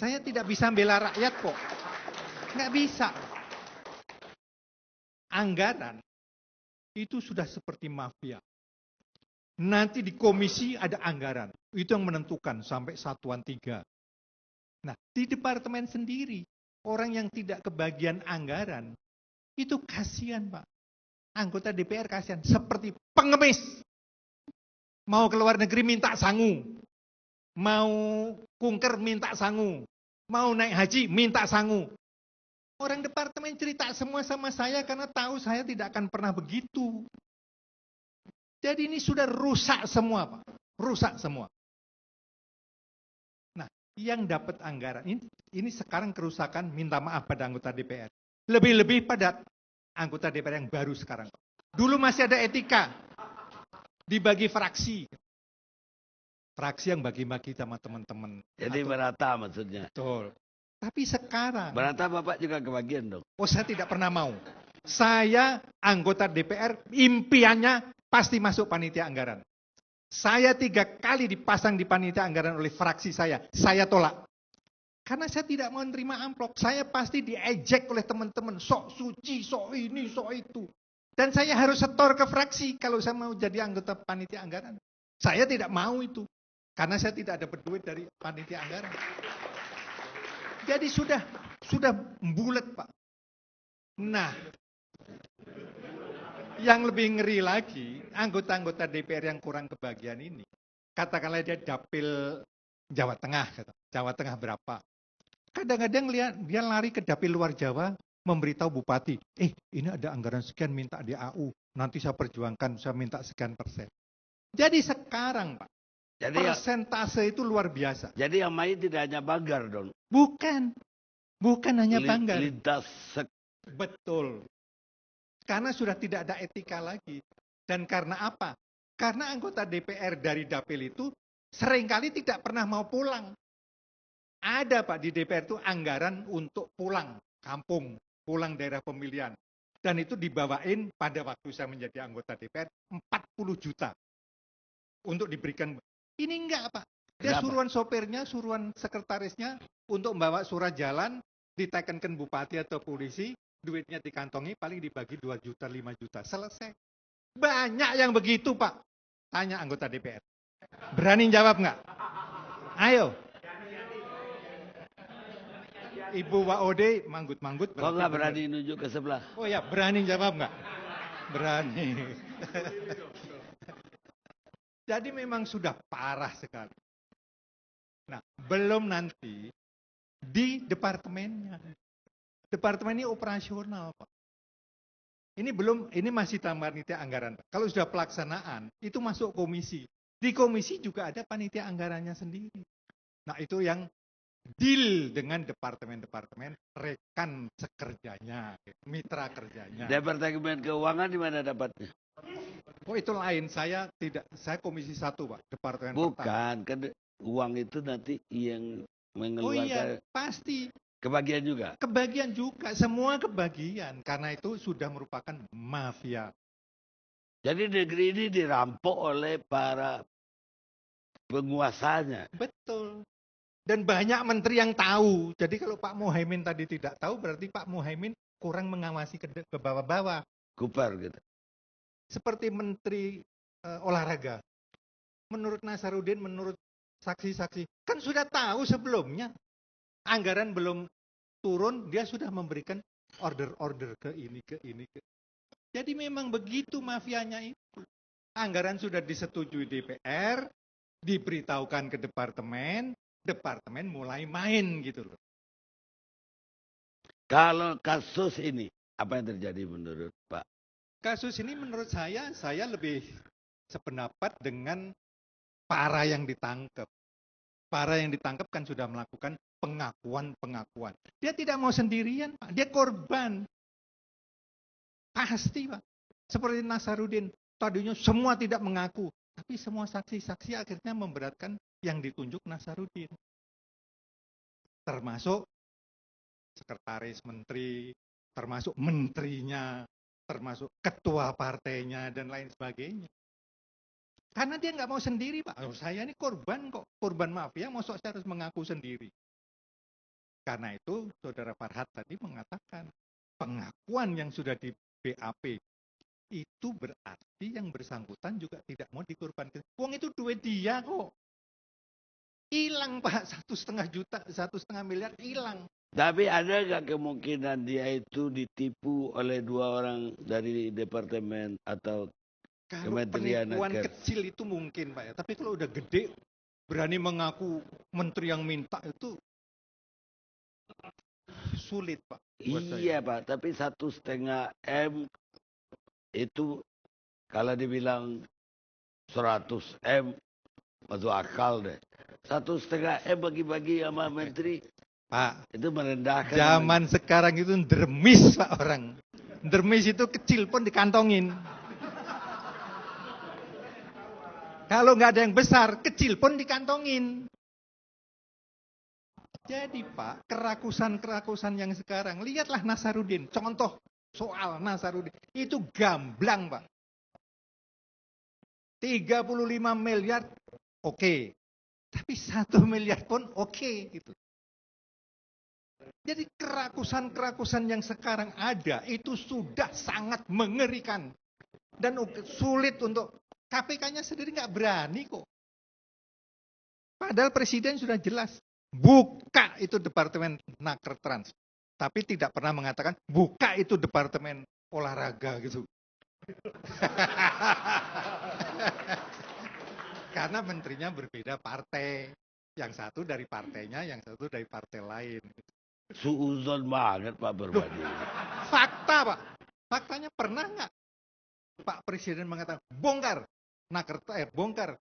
Saya tidak bisa bela rakyat kok. Nggak bisa. Anggaran itu sudah seperti mafia. Nanti di komisi ada anggaran. Itu yang menentukan sampai satuan 3. Nah, di departemen sendiri, orang yang tidak kebagian anggaran, itu kasihan, Pak. Anggota DPR kasihan. Seperti pengemis. Mau ke luar negeri minta sangu. Mau kunker minta sangu. Mau naik haji minta sangu. Orang departemen cerita semua sama saya karena tahu saya tidak akan pernah begitu. Jadi ini sudah rusak semua, Pak. Rusak semua. Nah, yang dapat anggaran, ini sekarang kerusakan minta maaf pada anggota DPR. Lebih-lebih pada anggota DPR yang baru sekarang. Dulu masih ada etika. Dibagi fraksi. Fraksi yang bagi-bagi sama teman-teman. Jadi merata maksudnya. Betul. Tapi sekarang. Merata Bapak juga kebagian dong. Oh, saya tidak pernah mau. Saya anggota DPR, impiannya pasti masuk panitia anggaran. Saya 3 kali dipasang di panitia anggaran oleh fraksi saya tolak. Karena saya tidak mau menerima amplop. Saya pasti diejek oleh teman-teman. Sok suci, sok ini, sok itu. Dan saya harus setor ke fraksi kalau saya mau jadi anggota panitia anggaran. Saya tidak mau itu. Karena saya tidak dapat duit dari panitia anggaran. Jadi sudah bulat, Pak. Nah, yang lebih ngeri lagi, anggota-anggota DPR yang kurang kebagian ini, katakanlah dia dapil Jawa Tengah, Jawa Tengah berapa. Kadang-kadang dia lari ke dapil luar Jawa, memberitahu bupati, ini ada anggaran sekian minta di AU, nanti saya perjuangkan, saya minta sekian persen. Jadi sekarang, Pak, persentase itu luar biasa. Jadi yang main tidak hanya banggar dong. Bukan hanya banggar. Lintas. Betul. Karena sudah tidak ada etika lagi. Dan karena apa? Karena anggota DPR dari dapil itu seringkali tidak pernah mau pulang. Ada, Pak, di DPR itu anggaran untuk pulang kampung, pulang daerah pemilihan. Dan itu dibawain pada waktu saya menjadi anggota DPR 40 juta. Untuk diberikan. Ini enggak, Pak. Dia suruhan sopirnya, suruhan sekretarisnya untuk membawa surat jalan, ditekankan bupati atau polisi, duitnya dikantongi, paling dibagi 2 juta, 5 juta. Selesai. Banyak yang begitu, Pak. Tanya anggota DPR. Berani jawab nggak? Ayo. Ibu Waode manggut-manggut. Kok nggak berani nunjuk ke sebelah? Oh ya, berani jawab nggak? Berani. Jadi memang sudah parah sekali. Nah, belum nanti di departemennya. Departemen ini operasional, Pak. Ini masih panitia anggaran. Kalau sudah pelaksanaan, itu masuk komisi. Di komisi juga ada panitia anggarannya sendiri. Nah, itu yang deal dengan departemen-departemen, rekan sekerjanya, mitra kerjanya. Departemen Keuangan di mana dapatnya? Oh, itu lain. Saya komisi 1, Pak, departemen Bukan, kan uang itu nanti yang mengeluarkan. Oh iya, pasti. Kebagian juga? Kebagian juga, semua kebagian. Karena itu sudah merupakan mafia. Jadi negeri ini dirampok oleh para penguasanya. Betul. Dan banyak menteri yang tahu. Jadi kalau Pak Muhaimin tadi tidak tahu, berarti Pak Muhaimin kurang mengawasi ke bawah-bawah. Kupar gitu. Seperti menteri olahraga. Menurut Nasaruddin, menurut saksi-saksi, kan sudah tahu sebelumnya. Anggaran belum turun, dia sudah memberikan order-order ke ini. Jadi memang begitu mafianya itu. Anggaran sudah disetujui DPR, diberitahukan ke departemen mulai main gitu loh. Kalau kasus ini, apa yang terjadi menurut Pak? Kasus ini menurut saya lebih sependapat dengan para yang ditangkap. Para yang ditangkap kan sudah melakukan pengakuan. Dia tidak mau sendirian, Pak. Dia korban. Pasti, Pak. Seperti Nasaruddin. Tadinya semua tidak mengaku. Tapi semua saksi-saksi akhirnya memberatkan yang ditunjuk Nasaruddin. Termasuk sekretaris menteri, termasuk menterinya, termasuk ketua partainya, dan lain sebagainya. Karena dia nggak mau sendiri, Pak. Saya ini korban kok. Korban mafia, masa saya harus mengaku sendiri. Karena itu Saudara Farhad tadi mengatakan pengakuan yang sudah di BAP itu berarti yang bersangkutan juga tidak mau dikorbankan. Wong itu duit dia kok. Hilang Pak, 1,5 juta, 1,5 miliar hilang. Tapi ada nggak kemungkinan dia itu ditipu oleh 2 orang dari departemen atau Kalau Kementerian penipuan Nakes? kecil itu mungkin Pak ya. Tapi kalau udah gede, berani mengaku menteri yang minta itu sulit Pak. Iya Pak, tapi 1,5 M itu kalau dibilang 100 M masuk akal deh. 1,5 M bagi-bagi sama menteri Pak, itu merendahkan. zaman sekarang itu dermis Pak orang. Dermis itu kecil pun dikantongin. Kalau nggak ada yang besar, kecil pun dikantongin. Jadi Pak, kerakusan-kerakusan yang sekarang, lihatlah Nasaruddin, contoh soal Nasaruddin, itu gamblang Pak. 35 miliar, oke. Tapi 1 miliar pun oke gitu. Jadi kerakusan-kerakusan yang sekarang ada, itu sudah sangat mengerikan. Dan sulit untuk, KPK-nya sendiri nggak berani kok. Padahal Presiden sudah jelas. Buka itu Departemen Nakertrans. Tapi tidak pernah mengatakan buka itu Departemen Olahraga gitu. Karena menterinya berbeda partai. Yang satu dari partainya, yang satu dari partai lain. Suuzon banget Pak Berbadi. Fakta Pak. Faktanya pernah nggak Pak Presiden mengatakan bongkar bongkar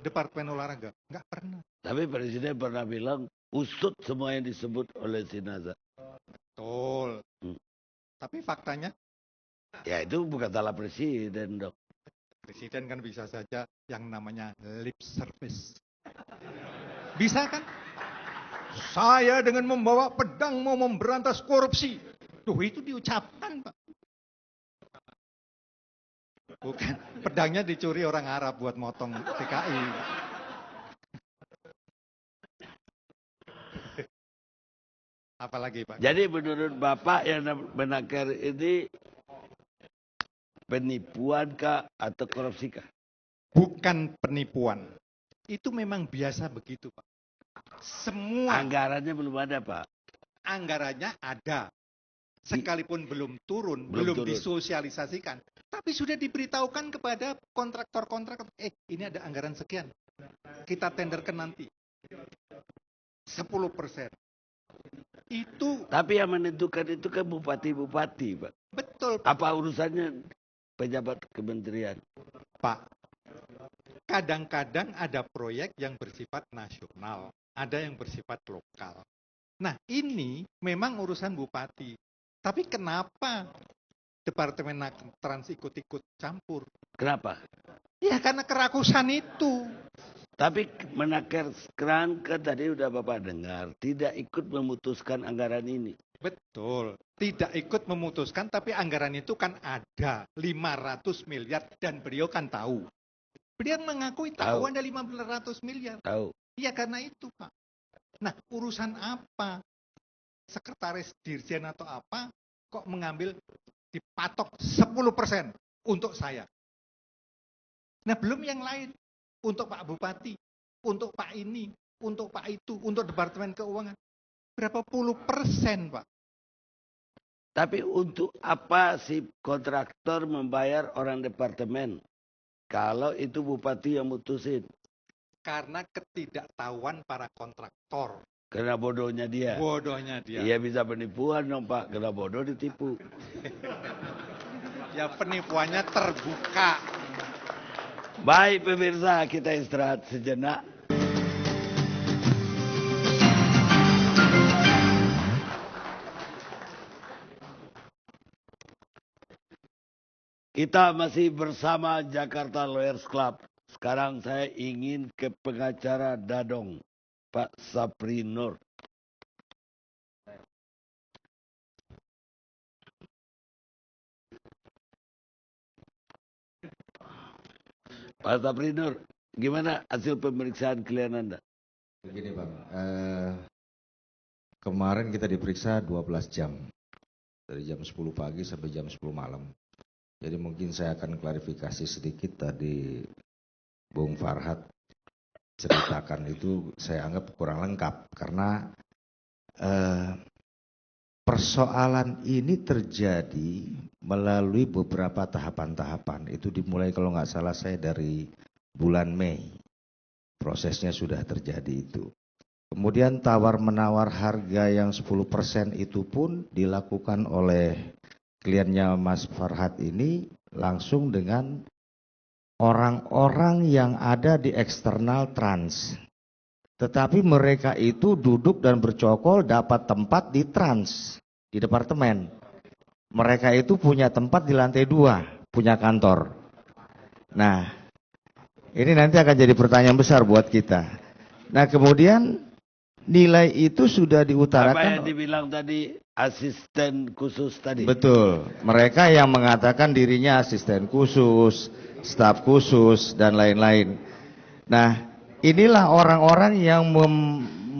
Departemen Olahraga? Nggak pernah. Tapi Presiden pernah bilang usut semua yang disebut oleh Sinaza. Betul. Tapi faktanya? Ya itu bukan salah Presiden dok. Presiden kan bisa saja yang namanya lip service. Bisa kan? Saya dengan membawa pedang mau memberantas korupsi. Tuh itu diucapkan Pak. Bukan, pedangnya dicuri orang Arab buat motong TKI. Apalagi Pak? Jadi menurut Bapak yang Menaker ini penipuan kah atau korupsi kah? Bukan penipuan. Itu memang biasa begitu Pak. Semua anggarannya belum ada Pak. Anggarannya ada. Sekalipun belum turun, belum disosialisasikan. Tapi sudah diberitahukan kepada kontraktor-kontraktor, ini ada anggaran sekian. Kita tenderkan nanti. 10%. Itu. Tapi yang menentukan itu kan bupati-bupati Pak. Betul Pak. Apa urusannya pejabat kementerian? Pak, kadang-kadang ada proyek yang bersifat nasional. Ada yang bersifat lokal. Nah ini memang urusan bupati. Tapi kenapa Departemen Trans ikut-ikut campur? Kenapa? Ya karena kerakusan itu. Tapi Menaker sekarang kan tadi udah Bapak dengar, tidak ikut memutuskan anggaran ini. Betul, tidak ikut memutuskan, tapi anggaran itu kan ada 500 miliar dan beliau kan tahu. Beliau mengakui tahu ada 500 miliar. Tahu. Iya karena itu Pak. Nah urusan apa? Sekretaris Dirjen atau apa kok mengambil dipatok 10% untuk saya. Nah belum yang lain. Untuk Pak Bupati, untuk Pak ini, untuk Pak itu, untuk Departemen Keuangan. Berapa puluh persen Pak? Tapi untuk apa si kontraktor membayar orang departemen? Kalau itu bupati yang mutusin. Karena ketidaktahuan para kontraktor. Karena bodohnya dia. Bodohnya dia. Iya bisa penipuan dong Pak. Karena bodoh ditipu. Ya penipuannya terbuka. Baik pemirsa, kita istirahat sejenak. Kita masih bersama Jakarta Lawyers Club. Sekarang saya ingin ke pengacara Dadong, Pak Sapri Nur. Pak Sapri Nur, gimana hasil pemeriksaan klien Anda? Begini Bang, kemarin kita diperiksa 12 jam. Dari jam 10 pagi sampai jam 10 malam. Jadi mungkin saya akan klarifikasi sedikit tadi Bung Farhat ceritakan itu saya anggap kurang lengkap. Karena persoalan ini terjadi melalui beberapa tahapan-tahapan. Itu dimulai kalau nggak salah saya dari bulan Mei. Prosesnya sudah terjadi itu. Kemudian tawar-menawar harga yang 10% itu pun dilakukan oleh kliennya Mas Farhat ini langsung dengan orang-orang yang ada di eksternal Trans. Tetapi mereka itu duduk dan bercokol dapat tempat di Trans, di departemen. Mereka itu punya tempat di lantai 2, punya kantor. Nah, ini nanti akan jadi pertanyaan besar buat kita. Nah, kemudian nilai itu sudah diutarakan. Apa yang dibilang tadi asisten khusus tadi? Betul. Mereka yang mengatakan dirinya asisten khusus, staf khusus, dan lain-lain. Nah, inilah orang-orang yang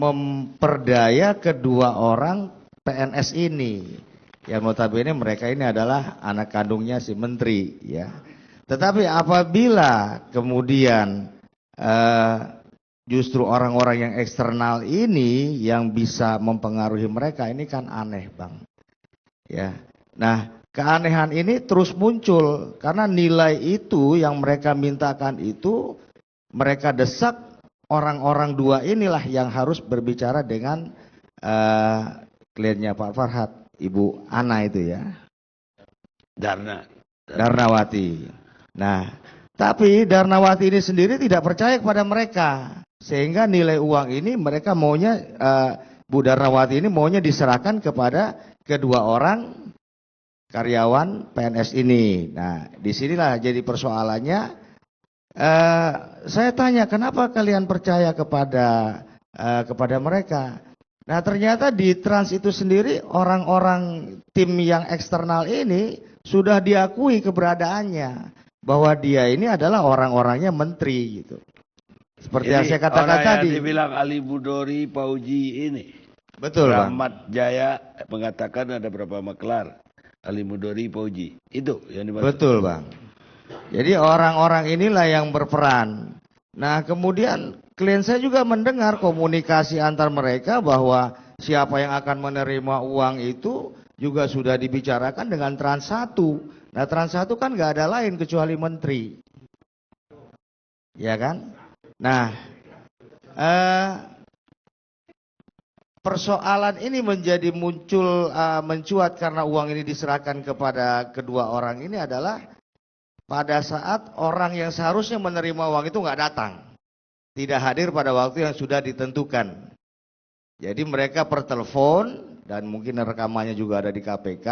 memperdaya kedua orang PNS ini. Yang notabene mereka ini adalah anak kandungnya si menteri, ya. Tetapi apabila kemudian justru orang-orang yang eksternal ini yang bisa mempengaruhi mereka, ini kan aneh, Bang. Ya. Nah, keanehan ini terus muncul karena nilai itu yang mereka mintakan itu mereka desak orang-orang dua inilah yang harus berbicara dengan kliennya Pak Farhat, Ibu Ana itu ya. Darnawati. Nah, tapi Darnawati ini sendiri tidak percaya kepada mereka. Sehingga nilai uang ini mereka maunya, Bu Darnawati ini maunya diserahkan kepada kedua orang karyawan PNS ini. Nah, disinilah jadi persoalannya. Saya tanya, kenapa kalian percaya kepada mereka? Nah, ternyata di Trans itu sendiri orang-orang tim yang eksternal ini sudah diakui keberadaannya. Bahwa dia ini adalah orang-orangnya menteri gitu. Seperti yang saya katakan tadi. Yang dibilang Ali Budori, Pauji ini. Betul, Bang. Rahmat Jaya mengatakan ada berapa maklar. Ali Budori, Pauji. Itu yang dimaksud. Betul, Bang. Jadi orang-orang inilah yang berperan. Nah, kemudian klien saya juga mendengar komunikasi antar mereka bahwa siapa yang akan menerima uang itu juga sudah dibicarakan dengan Trans 1. Nah, Trans 1 kan nggak ada lain kecuali menteri. Ya kan? Nah, persoalan ini menjadi mencuat karena uang ini diserahkan kepada kedua orang ini adalah pada saat orang yang seharusnya menerima uang itu nggak datang. Tidak hadir pada waktu yang sudah ditentukan. Jadi mereka per telepon dan mungkin rekamannya juga ada di KPK.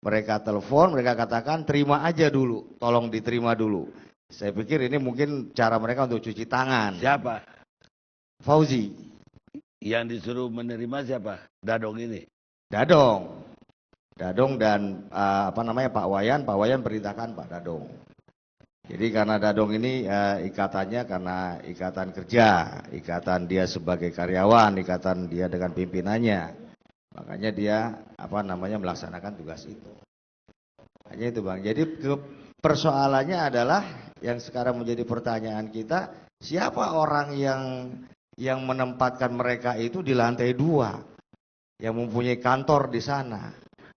Mereka telepon, mereka katakan terima aja dulu, tolong diterima dulu. Saya pikir ini mungkin cara mereka untuk cuci tangan. Siapa? Fauzi. Yang disuruh menerima siapa? Dadong ini. Dadong dan Pak Wayan perintahkan Pak Dadong. Jadi karena Dadong ini ikatannya karena ikatan kerja, ikatan dia sebagai karyawan, ikatan dia dengan pimpinannya. Makanya dia melaksanakan tugas itu. Hanya itu, Bang. Jadi persoalannya adalah yang sekarang menjadi pertanyaan kita, siapa orang yang menempatkan mereka itu di lantai 2 yang mempunyai kantor di sana.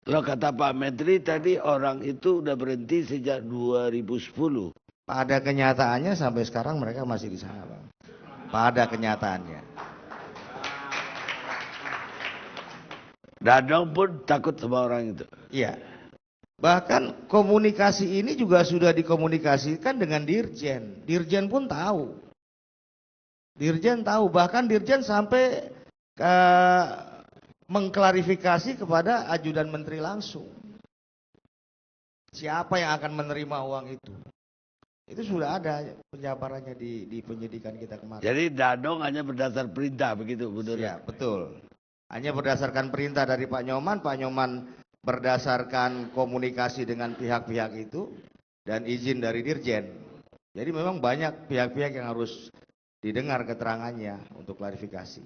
Lo kata Pak Menteri tadi orang itu udah berhenti sejak 2010. Pada kenyataannya sampai sekarang mereka masih di sana, Bang. Pada kenyataannya. Dadong pun takut sama orang itu. Iya. Bahkan komunikasi ini juga sudah dikomunikasikan dengan Dirjen. Dirjen pun tahu. Dirjen tahu, bahkan Dirjen sampai mengklarifikasi kepada ajudan menteri langsung. Siapa yang akan menerima uang itu? Itu sudah ada penjabarannya di penyidikan kita kemarin. Jadi Dadong hanya berdasar perintah begitu, betul? Ya, betul. Hanya berdasarkan perintah dari Pak Nyoman berdasarkan komunikasi dengan pihak-pihak itu dan izin dari Dirjen. Jadi memang banyak pihak-pihak yang harus didengar keterangannya untuk klarifikasi.